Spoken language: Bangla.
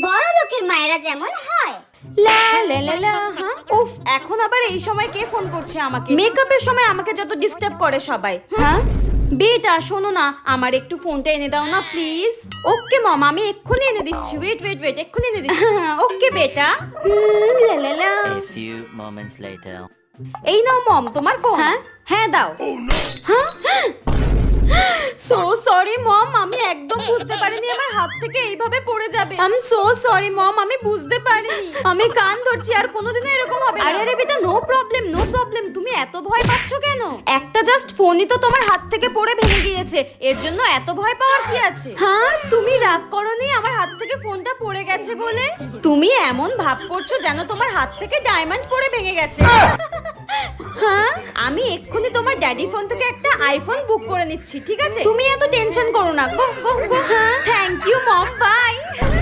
বড় লোকের মায়েরা যেমন হয়। লা লা লা লা। হ্যাঁ, উফ, এখন আবার এই সময় কে ফোন করছে আমাকে? মেকআপের সময় আমাকে যত ডিস্টার্ব করে সবাই। হ্যাঁ বেটা শোনো না, আমার একটু ফোনটা এনে দাও না প্লিজ। ওকে মম, আমি এক্ষুনি এনে দিচ্ছি। ওয়েট ওয়েট ওয়েট, এক্ষুনি এনে দিচ্ছি। ওকে বেটা। লা লা লা। A few moments later. এই নাও মম তোমার ফোন। হ্যাঁ হ্যাঁ দাও। হ্যাঁ সো সরি মম, আমি একদম বুঝতে পারিনি আমার হাত থেকে এইভাবে পড়ে যাবে। I am so sorry mom, আমি বুঝতে পারিনি। আমি কান ধরছি, আর কোনোদিনও এরকম হবে না। আরে আরে বেটা, নো প্রবলেম নো প্রবলেম। তুমি এত ভয় পাচ্ছ কেন? একটা জাস্ট ফোনই তো তোমার হাত থেকে পড়ে ভেঙে গিয়েছে, এর জন্য এত ভয় পাওয়ার কি আছে? হ্যাঁ তুমি রাগ করোনি আমার হাত থেকে ফোনটা পড়ে গেছে বলে? তুমি এমন ভাব করছো যেন তোমার হাত থেকে ডায়মন্ড পড়ে ভেঙে গেছে। হ্যাঁ আমি এক্ষুনি তোমার ড্যাডি ফোন থেকে একটা আইফোন বুক করে নিচ্ছি, ঠিক আছে? তুমি এত টেনশন করো না। Go go go. Thank you mom, by.